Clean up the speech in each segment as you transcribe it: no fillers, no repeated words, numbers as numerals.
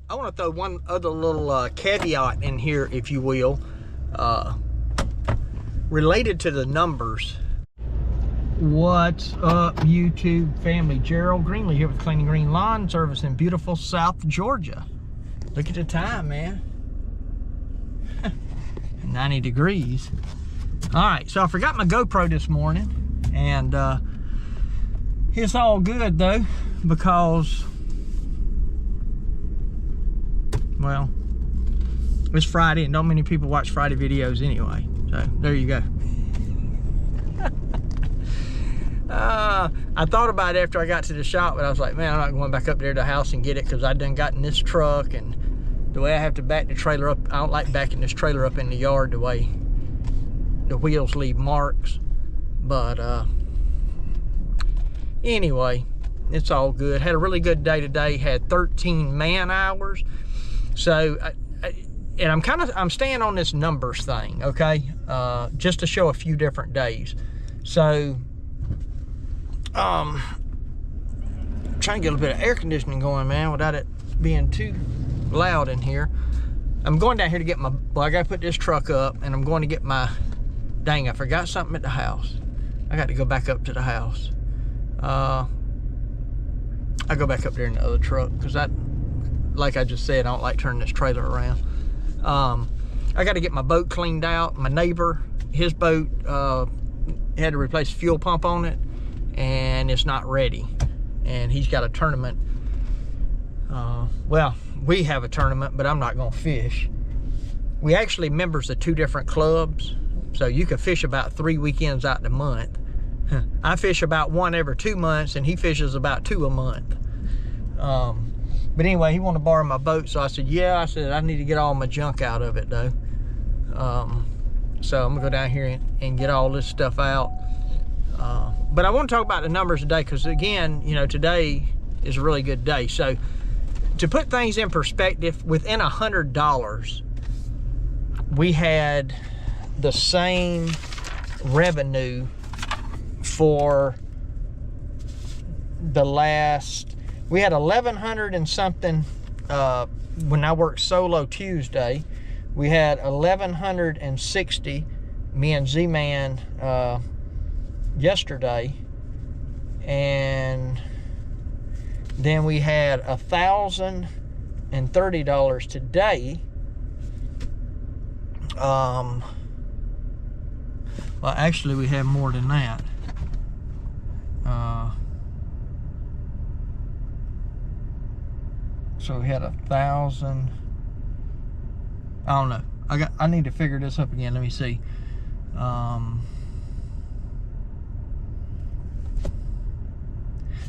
I want to throw one other little caveat in here, if you will, related to the numbers. What's up, YouTube family? Gerald Greenlee here with Clean and Green Lawn Service in beautiful South Georgia. Look at the time, man. 90 degrees. All right, so I forgot my GoPro this morning, and it's all good though, because, well, it's Friday and not many people watch Friday videos anyway. So there you go. I thought about it after I got to the shop, but I was like, man, I'm not going back up there to the house and get it, because I done got in this truck, and the way I have to back the trailer up, I don't like backing this trailer up in the yard the way the wheels leave marks. But anyway, it's all good. Had a really good day today. Had 13 man hours. So and I'm staying on this numbers thing, okay, just to show a few different days. So trying to get a little bit of air conditioning going, man, without it being too loud in here. I'm going down here to get my, well, I gotta put this truck up, and I'm going to get my, dang, I forgot something at the house. I got to go back up to the house. I go back up there in the other truck, because like I just said, I don't like turning this trailer around. I got to get my boat cleaned out. My neighbor, his boat had to replace the fuel pump on it, and it's not ready, and he's got a tournament. Well, we have a tournament, but I'm not going to fish. We actually members of 2 different clubs, so you can fish about 3 weekends out the month. I fish about 1 every 2 months, and he fishes about 2 a month. But anyway, he wanted to borrow my boat, so I said, yeah. I said, I need to get all my junk out of it, though. So I'm gonna go down here and get all this stuff out. But I want to talk about the numbers today, because again, you know, today is a really good day. So to put things in perspective, within $100, we had the same revenue for the last, we had 1,100 and something when I worked solo Tuesday. We had 1,160, me and Z-Man, yesterday, and then we had $1,030 today. Well, actually, we have more than that. So we had 1,000. I don't know. I need to figure this up again. Let me see.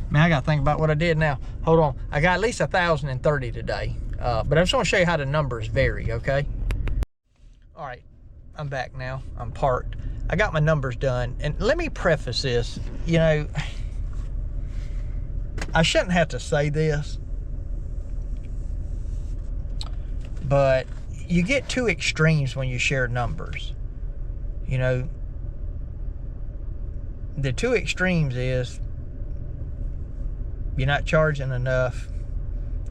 Man, I gotta think about what I did now. Hold on. I got at least 1,030 today. But I just want to show you how the numbers vary, okay? All right, I'm back now. I'm parked. I got my numbers done. And let me preface this. You know, I shouldn't have to say this, but you get 2 extremes when you share numbers. You know, the 2 extremes is you're not charging enough,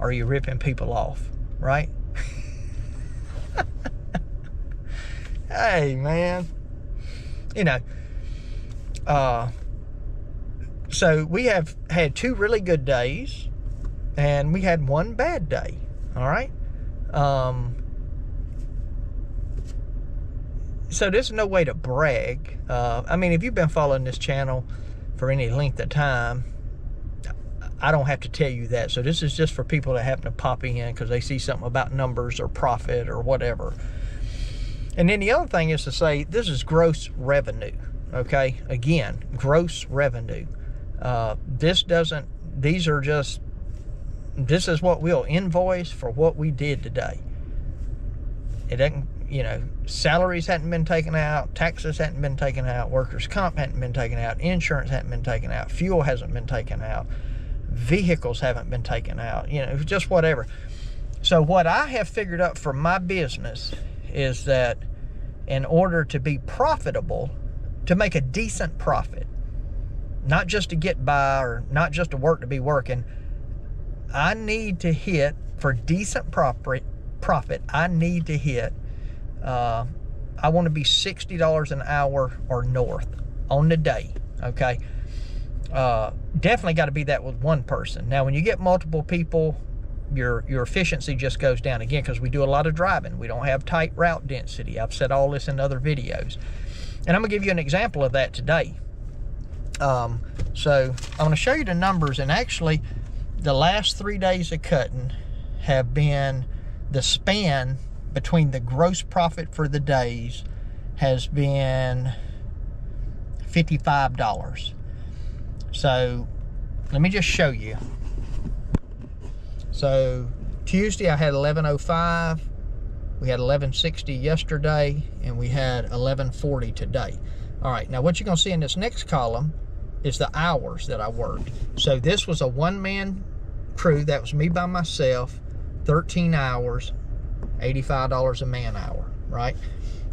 or you're ripping people off, right? Hey, man. You know, so we have had 2 really good days, and we had 1 bad day, all right? So there's no way to brag. I mean, if you've been following this channel for any length of time, I don't have to tell you that. So this is just for people that happen to pop in because they see something about numbers or profit or whatever. And then the other thing is to say, this is gross revenue, okay? Again, gross revenue. This is what we'll invoice for what we did today. It doesn't, you know, salaries hadn't been taken out, taxes hadn't been taken out, workers' comp hadn't been taken out, insurance hadn't been taken out, fuel hasn't been taken out, vehicles haven't been taken out, you know, just whatever. So what I have figured out for my business is that in order to be profitable, to make a decent profit, not just to get by or not just to work to be working, I need to hit for decent profit, I need to hit, I want to be $60 an hour or north on the day, okay? Definitely got to be that with one person. Now, when you get multiple people, your efficiency just goes down again, because we do a lot of driving. We don't have tight route density. I've said all this in other videos. And I'm going to give you an example of that today. So I'm going to show you the numbers, and actually the last 3 days of cutting have been, the span between the gross profit for the days has been $55. So let me just show you. So Tuesday I had 1105, we had 1160 yesterday, and we had 1140 today. All right, now what you're gonna see in this next column is the hours that I worked. So this was a one-man crew, that was me by myself, 13 hours, $85 a man hour, right?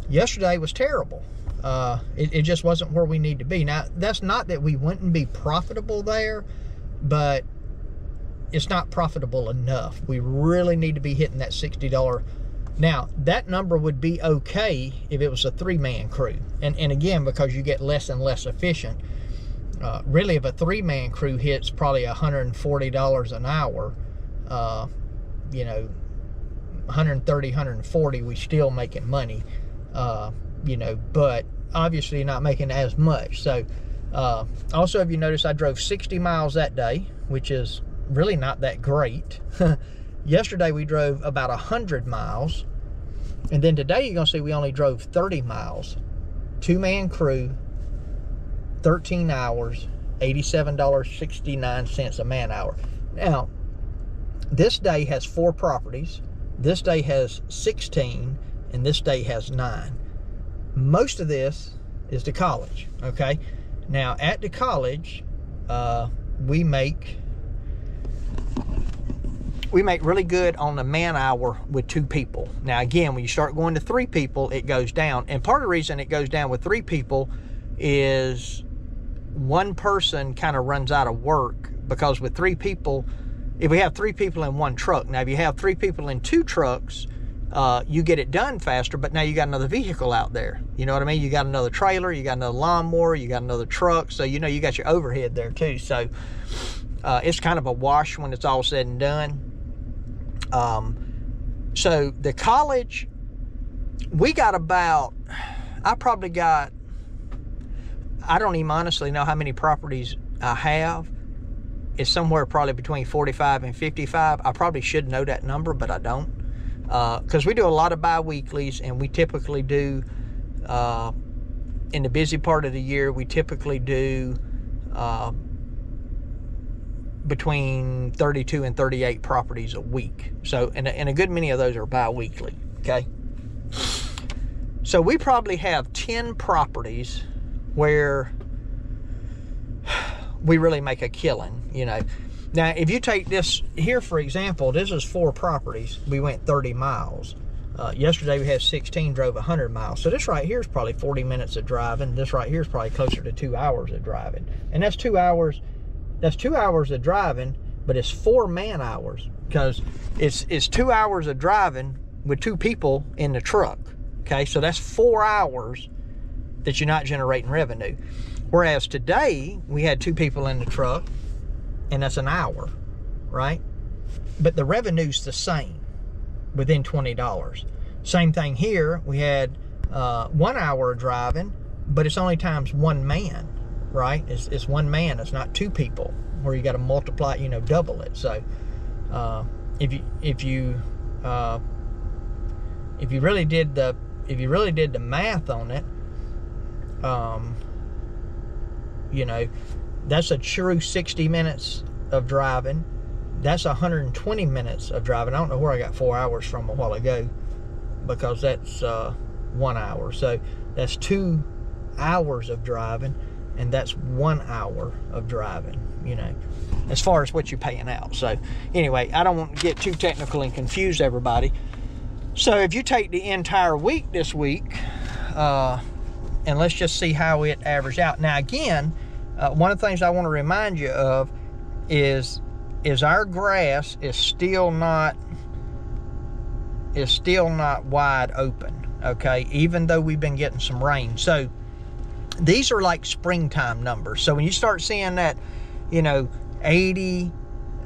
Yesterday was terrible. It just wasn't where we need to be. Now, that's not that we wouldn't be profitable there, but it's not profitable enough. We really need to be hitting that $60. Now, that number would be okay if it was a three-man crew. And again, because you get less and less efficient. Really, if a three-man crew hits probably $140 an hour, you know, 130, 140, we still making money, you know, but obviously not making as much. So also, if you notice, I drove 60 miles that day, which is really not that great. Yesterday we drove about 100 miles, and then today you're gonna see we only drove 30 miles. Two-man crew, 13 hours, $87.69 a man hour. Now, this day has 4 properties, this day has 16, and this day has 9. Most of this is the college, okay? Now, at the college, we make really good on the man hour with 2 people. Now, again, when you start going to 3 people, it goes down. And part of the reason it goes down with 3 people is one person kind of runs out of work, because with 3 people, if we have 3 people in one truck, now if you have 3 people in 2 trucks, you get it done faster, but now you got another vehicle out there. You know what I mean? You got another trailer, you got another lawnmower, you got another truck, so you know you got your overhead there too. So it's kind of a wash when it's all said and done. So the college, we got about, I don't even honestly know how many properties I have. It's somewhere probably between 45 and 55. I probably should know that number, but I don't. Because we do a lot of bi-weeklies, and we typically do, in the busy part of the year, we typically do between 32 and 38 properties a week. So, and a good many of those are bi-weekly, okay? So we probably have 10 properties where we really make a killing, you know. Now, if you take this here, for example, this is 4 properties. We went 30 miles. Yesterday we had 16, drove 100 miles. So this right here is probably 40 minutes of driving. This right here is probably closer to 2 hours of driving. And that's 2 hours. That's 2 hours of driving, but it's 4 man hours, because it's 2 hours of driving with 2 people in the truck. Okay, so that's 4 hours that you're not generating revenue. Whereas today we had 2 people in the truck, and that's an hour, right? But the revenue's the same, within $20. Same thing here, we had 1 hour of driving, but it's only times 1 man, right? It's 1 man, it's not 2 people, where you got to multiply, you know, double it. So if you really did the math on it, you know, that's a true 60 minutes of driving. That's 120 minutes of driving. I don't know where I got 4 hours from a while ago, because that's 1 hour. So that's 2 hours of driving, and that's 1 hour of driving, you know, as far as what you're paying out. So anyway, I don't want to get too technical and confuse everybody. So if you take the entire week this week, and let's just see how it averaged out. Now again, one of the things I want to remind you of is our grass is still not is still not wide open, okay, even though we've been getting some rain. So these are like springtime numbers. So when you start seeing that, you know, 80,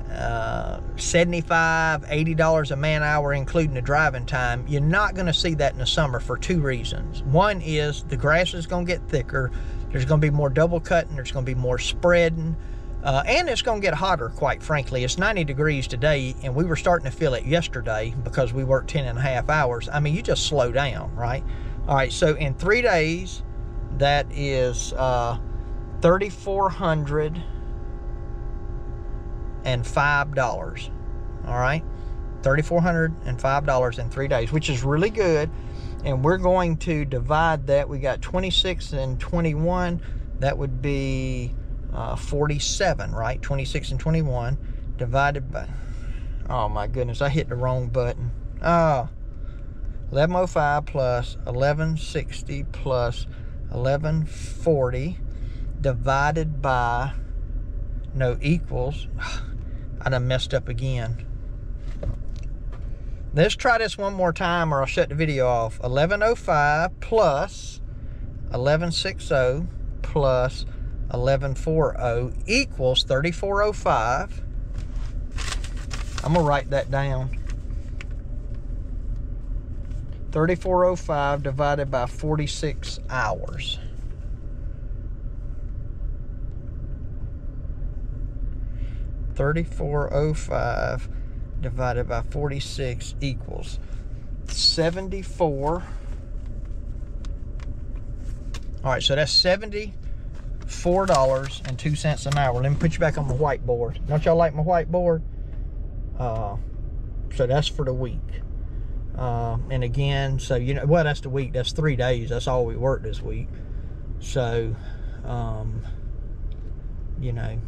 75, $80 a man hour, including the driving time, you're not going to see that in the summer for two reasons. One is the grass is going to get thicker. There's going to be more double cutting. There's going to be more spreading. And it's going to get hotter, quite frankly. It's 90 degrees today, and we were starting to feel it yesterday because we worked 10.5 hours. I mean, you just slow down, right? All right, so in 3 days, that is $3,405. All right, $3,405 in 3 days, which is really good. And we're going to divide that. We got 26 and 21. That would be 47, right? 26 and 21 divided by, oh my goodness, I hit the wrong button. 1105 plus 1160 plus 1140 divided by, no, equals, I done messed up again. Let's try this one more time or I'll shut the video off. 1105 plus 1160 plus 1140 equals 3405. I'm gonna write that down. 3405 divided by 46 hours. $34.05 divided by 46 equals 74. All right, so that's $74.02 an hour. Let me put you back on the whiteboard. Don't y'all like my whiteboard? So that's for the week. And again, so you know, well, that's the week. That's 3 days. That's all we worked this week. So, you know,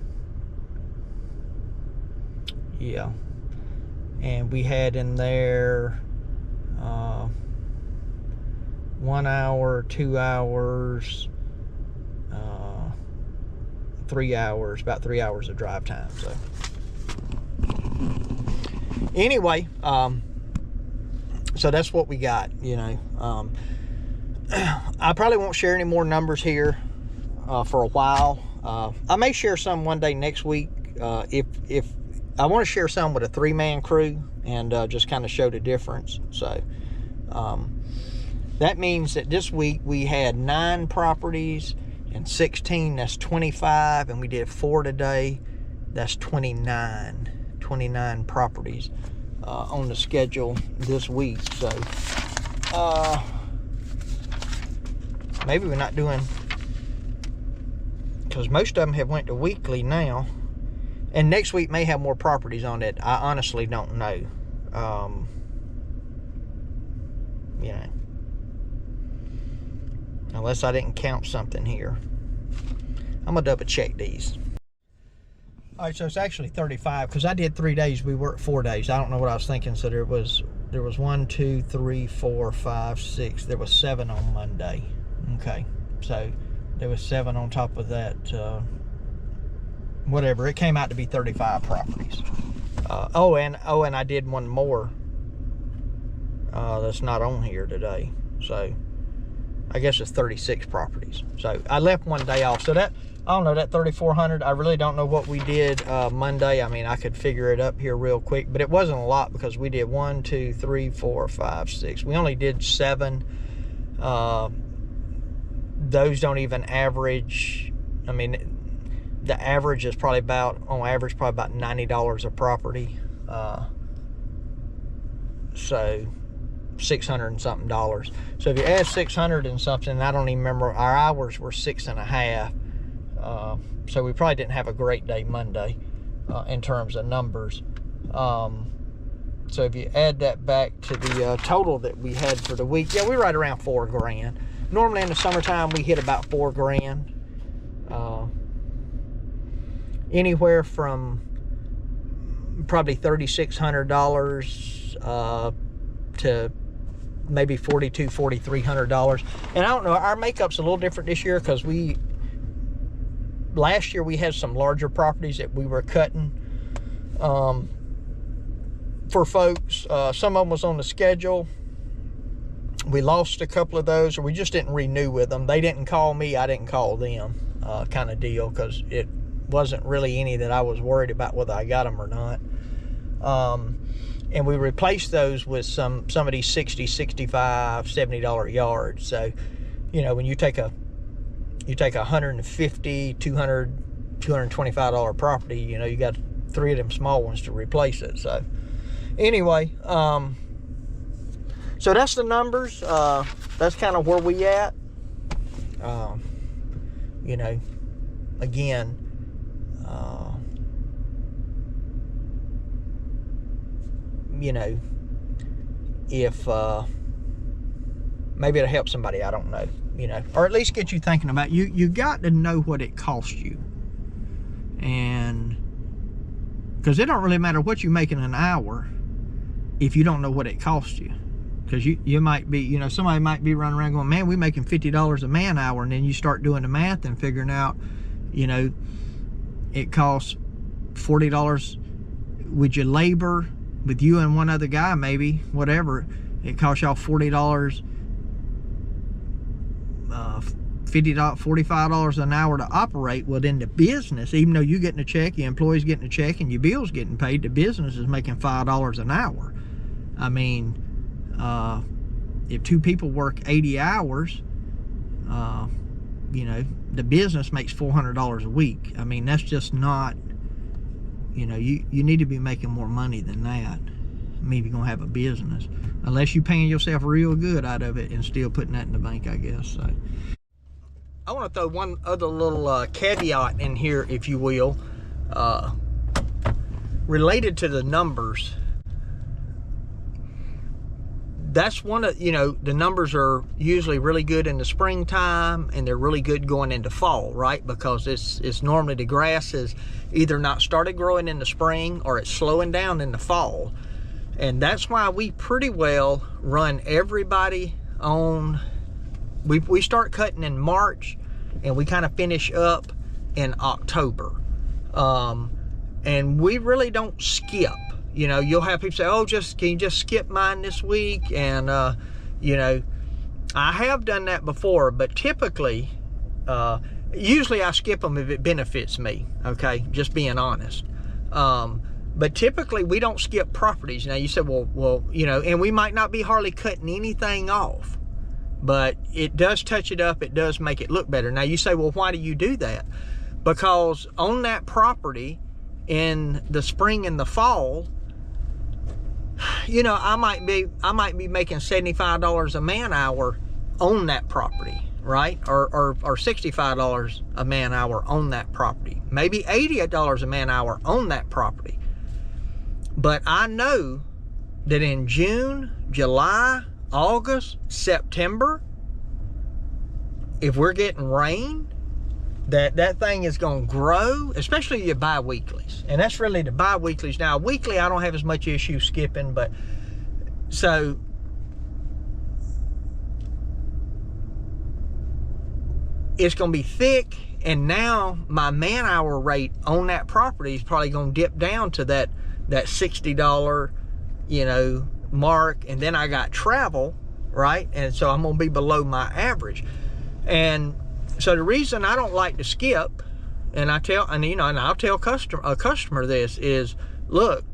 yeah. And we had in there 1 hour, 2 hours, 3 hours, about 3 hours of drive time. So anyway, so that's what we got, you know. I probably won't share any more numbers here for a while. I may share some one day next week if I want to share some with a 3-man crew and just kind of show the difference. So that means that this week we had 9 properties and 16, that's 25, and we did 4 today, that's 29 properties on the schedule this week. So maybe we're not doing, because most of them have went to weekly now, and next week may have more properties on it. I honestly don't know. You know, unless I didn't count something here. I'm gonna double check these. All right, so it's actually 35 because I did 3 days. We worked 4 days. I don't know what I was thinking. So there was 1, 2, 3, 4, 5, 6. There was 7 on Monday. Okay, so there was 7 on top of that. Whatever, it came out to be 35 properties. Oh, and I did one more that's not on here today. So I guess it's 36 properties. So I left one day off. So that, I don't know, that 3,400, I really don't know what we did Monday. I mean, I could figure it up here real quick, but it wasn't a lot because we did 1, 2, 3, 4, 5, 6. We only did 7. Those don't even average. I mean, the average is probably about, on average, probably about $90 a property. So $600 and something. So if you add 600 and something, I don't even remember, our hours were 6.5. So we probably didn't have a great day Monday in terms of numbers. So if you add that back to the total that we had for the week, yeah, we're right around $4,000. Normally in the summertime we hit about $4,000. Anywhere from probably $3,600 to maybe $4,200, $4,300. And I don't know, our makeup's a little different this year because last year we had some larger properties that we were cutting. for folks. Some of them was on the schedule. We lost a couple of those, or we just didn't renew with them. They didn't call me, I didn't call them, kind of deal, because it wasn't really any that I was worried about whether I got them or not. And we replaced those with some of these $60, $65, $70 yards. So, you know, when you take a $150, $200, $225 property, you know, you got 3 of them small ones to replace it. So anyway, so that's the numbers. That's kind of where we at. You know, again, you know, if maybe it'll help somebody, I don't know, you know, or at least get you thinking about, you got to know what it costs you. And because it don't really matter what you make in an hour if you don't know what it costs you. Because you might be, you know, somebody might be running around going, man, we're making $50 a man hour, and then you start doing the math and figuring out, you know, it costs $40 with your labor, with you and one other guy, maybe, whatever, it costs y'all $40, $45 an hour to operate. Well, then the business, even though you're getting a check, your employee's getting a check, and your bill's getting paid, the business is making $5 an hour. I mean, if 2 people work 80 hours, you know, the business makes $400 a week. I mean, that's just not, you know, you need to be making more money than that. I mean, if you're gonna have a business, unless you're paying yourself real good out of it and still putting that in the bank, I guess. So I want to throw one other little caveat in here, if you will, related to the numbers. That's one of, you know, the numbers are usually really good in the springtime, and they're really good going into fall, right? Because it's normally the grass is either not started growing in the spring, or it's slowing down in the fall. And that's why we pretty well run everybody on, we start cutting in March, and we kind of finish up in October. And we really don't skip. You know, you'll have people say, oh, can you just skip mine this week? And, you know, I have done that before, but typically, usually I skip them if it benefits me, okay? Just being honest. But typically we don't skip properties. Now you said, well, you know, and we might not be hardly cutting anything off, but it does touch it up. It does make it look better. Now you say, well, why do you do that? Because on that property in the spring and the fall, you know, I might be making $75 a man hour on that property, right? Or $65 a man hour on that property. Maybe $80 a man hour on that property. But I know that in June, July, August, September, if we're getting rain, that thing is going to grow, especially your bi-weeklies. And that's really the bi-weeklies. Now, weekly, I don't have as much issue skipping, but so it's going to be thick. And now my man hour rate on that property is probably going to dip down to that $60, you know, mark. And then I got travel, right? And so I'm going to be below my average. And so the reason I don't like to skip, and I'll tell a customer this is, look,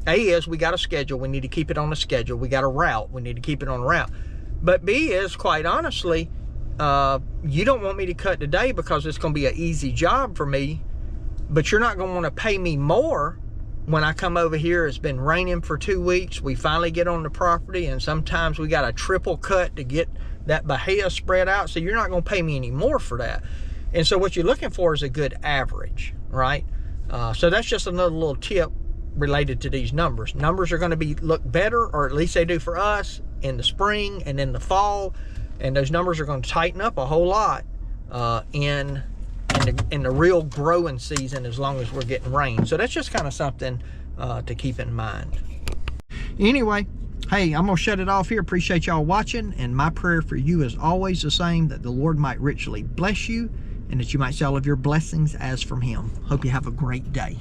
A is we got a schedule, we need to keep it on the schedule. We got a route, we need to keep it on a route. But B is, quite honestly, you don't want me to cut today because it's going to be an easy job for me, but you're not going to want to pay me more when I come over here. It's been raining for 2 weeks. We finally get on the property, and sometimes we got a triple cut to get that bahia spread out, so you're not going to pay me any more for that. And so what you're looking for is a good average, right? So that's just another little tip related to these numbers. Numbers are going to look better, or at least they do for us, in the spring and in the fall, and those numbers are going to tighten up a whole lot in the real growing season, as long as we're getting rain. So that's just kind of something to keep in mind. Anyway, hey, I'm going to shut it off here. Appreciate y'all watching. And my prayer for you is always the same, that the Lord might richly bless you, and that you might see all of your blessings as from Him. Hope you have a great day.